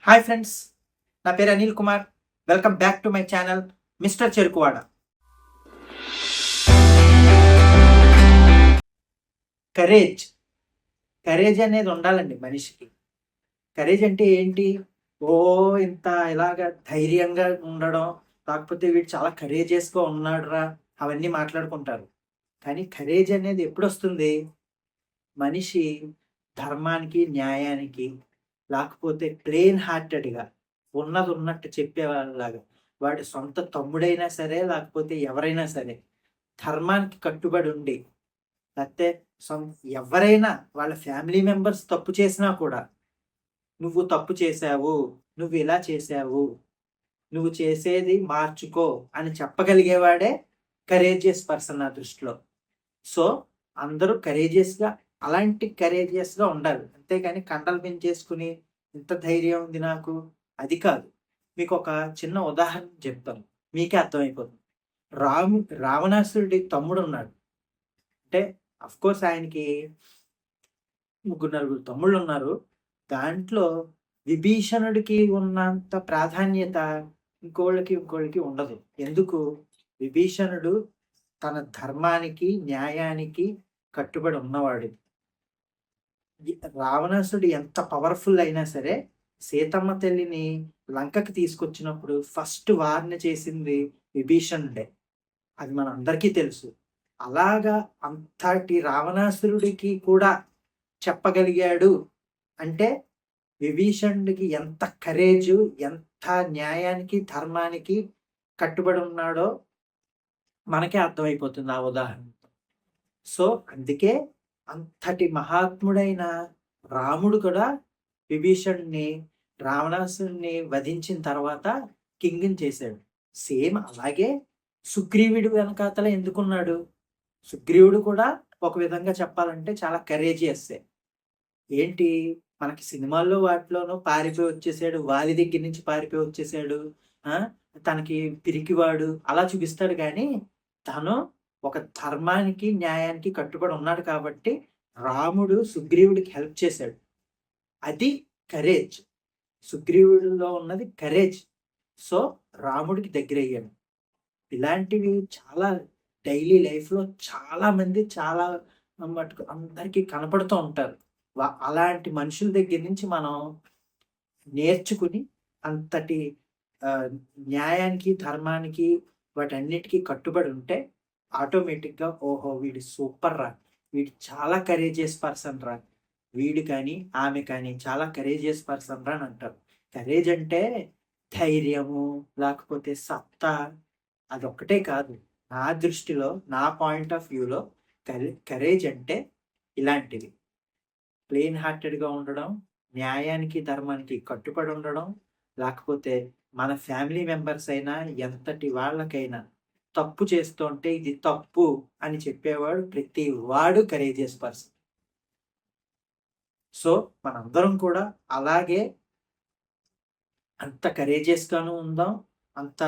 Hi friends, నా పేరు Anil Kumar. Welcome back to my channel mister Cherukuvada. Courage courage అనేది ఉండాలండి మనిషికి. కరేజ్ అంటే ఏంటి? ఓ ఇంత ఇలాగ ధైర్యంగా ఉండడం, కాకపోతే వీడు చాలా కరేజియస్గా ఉన్నాడురా, అవన్నీ మాట్లాడుకుంటారు. కానీ కరేజ్ అనేది ఎప్పుడొస్తుంది? మనిషి ధర్మానికి, న్యాయానికి, లేకపోతే ప్లెయిన్ హార్టెడ్‌గా ఉన్నది ఉన్నట్టు చెప్పేవాళ్ళలాగా, వాడి సొంత తమ్ముడైనా సరే, లేకపోతే ఎవరైనా సరే, ధర్మానికి కట్టుబడి ఉండి, లేకపోతే సొం ఎవరైనా వాళ్ళ ఫ్యామిలీ మెంబర్స్ తప్పు చేసినా కూడా, "నువ్వు తప్పు చేశావు, నువ్వు ఇలా చేశావు, నువ్వు చేసేది మార్చుకో" అని చెప్పగలిగేవాడే కరేజియస్ పర్సన్ నా దృష్టిలో. సో, అందరూ కరేజియస్‌గా, అలాంటి కరేజియస్‌గా ఉండాలి. అంతేగాని కండలు పెంచేసుకొని, "ఇంత ధైర్యం ఉంది నాకు" అది కాదు. మీకొక చిన్న ఉదాహరణ చెప్తాను. మీకే అర్థమైపోతుంది. రావణాసురుడి తమ్ముడున్నాడు. అంటే అఫ్‌కోర్స్ ఆయనకి ముగ్గురు, నలుగురు తమ్ముళ్ళున్నారు. దాంట్లో విభీషణుడికి ఉన్నంత ప్రాధాన్యత ఇంకోళ్ళకి ఉండదు. ఎందుకు? విభీషణుడు తన ధర్మానికి, న్యాయానికి కట్టుబడి ఉన్నవాడు. రావణాసురుడు ఎంత పవర్‌ఫుల్ అయినా సరే, సీతమ్మ తల్లిని లంకకి తీసుకొచ్చినప్పుడు ఫస్ట్ వార్న్ చేసింది విభీషణుడే. అది మనందరికీ తెలుసు. అలాగా అంతటి రావణాసురుడికి కూడా చెప్పగలిగాడు అంటే, విభీషణుడికి ఎంత కరేజు, ఎంత న్యాయానికి, ధర్మానికి కట్టుబడి ఉన్నాడో మనకే అర్థమైపోతుంది ఆ ఉదాహరణతో. సో, అందుకే అంతటి మహాత్ముడైన రాముడు కూడా విభీషణుడిని, రావణాసురుడిని వధించిన తర్వాత కింగ్‌ని చేశాడు. సేమ్ అలాగే సుగ్రీవుడి వెనకాతల ఎందుకున్నాడు? సుగ్రీవుడు కూడా ఒక విధంగా చెప్పాలంటే చాలా కరేజియస్సే. ఏంటి? మనకి సినిమాల్లో వాటిలోనూ పారిపోయి వచ్చేసాడు. వాలి దగ్గర నుంచి పారిపోయి వచ్చేసాడు. ఆ! తనకి పిరికివాడు అలా చూపిస్తాడు గానీ, తను ఒక ధర్మానికి, న్యాయానికి కట్టుబడి ఉన్నాడు కాబట్టి రాముడు సుగ్రీవుడికి హెల్ప్ చేశాడు. అది కరేజ్. సుగ్రీవుడిలో ఉన్నది కరేజ్. సో, రాముడికి దగ్గరయ్యాడు. ఇలాంటివి చాలా డైలీ లైఫ్‌లో చాలామంది చాలా మటుకు అందరికీ కనపడుతూ ఉంటారు. అలాంటి మనుషుల దగ్గర నుంచి మనం నేర్చుకుని అంతటి న్యాయానికి, ధర్మానికి, వాటన్నిటికి కట్టుబడి ఉంటే ఆటోమేటిక్‌గా ఓహో! వీడు సూపర్ రా! వీడు చాలా కరేజియస్ పర్సన్ రా! వీడు కానీ, ఆమె కానీ చాలా కరేజియస్ పర్సన్ రా అని అంటారు. కరేజ్ అంటే ధైర్యము, లేకపోతే సత్తా అదొక్కటే కాదు. నా దృష్టిలో, నా పాయింట్ ఆఫ్ వ్యూలో కరేజ్ అంటే ఇలాంటివి. ప్లెయిన్ హార్టెడ్‌గా ఉండడం, న్యాయానికి, ధర్మానికి కట్టుబడి ఉండడం, లేకపోతే మన ఫ్యామిలీ మెంబర్స్ అయినా, ఎంతటి వాళ్ళకైనా తప్పు చేస్తుంటే ఇది తప్పు అని చెప్పేవాడు ప్రతి వాడు కరేజియస్ పర్సన్. సో, మనందరం కూడా అలాగే అంత కరేజియస్‌గాను ఉందాం, అంత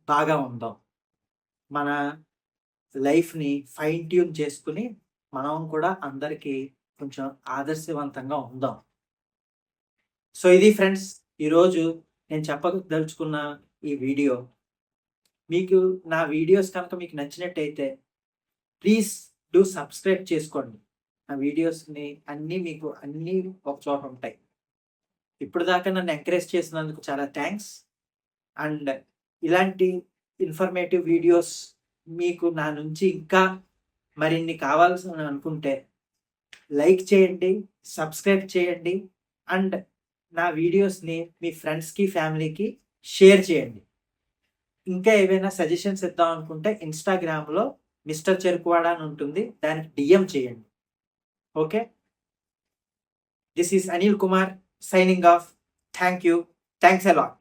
బాగా ఉందాం. మన లైఫ్‌ని ఫైన్ ట్యూన్ చేసుకొని, మనం కూడా అందరికీ కొంచెం ఆదర్శవంతంగా ఉందాం. సో, ఇది ఫ్రెండ్స్ ఈరోజు నేను చెప్పదలుచుకున్న ఈ వీడియో. మీకు నా వీడియోస్ కనుక మీకు నచ్చినట్టయితే ప్లీజ్ డూ సబ్స్క్రైబ్ చేసుకోండి. నా వీడియోస్‌ని అన్నీ ఒక చోట ఉంటాయి. ఇప్పటిదాకా నన్ను ఎంకరేజ్ చేసినందుకు చాలా థాంక్స్. అండ్ ఇలాంటి ఇన్ఫర్మేటివ్ వీడియోస్ మీకు నా నుంచి ఇంకా మరిన్ని కావాల్సి అనుకుంటే లైక్ చేయండి, సబ్స్క్రైబ్ చేయండి అండ్ నా వీడియోస్‌ని మీ ఫ్రెండ్స్‌కి, ఫ్యామిలీకి షేర్ చేయండి. ఇంకా ఏవైనా సజెషన్స్ ఇద్దాం అనుకుంటే ఇన్‌స్టాగ్రామ్‌లో మిస్టర్ చెరుకువాడ అని ఉంటుంది. దానికి డీఎం చేయండి. Okay. This is Anil Kumar signing off. Thank you. Thanks a lot.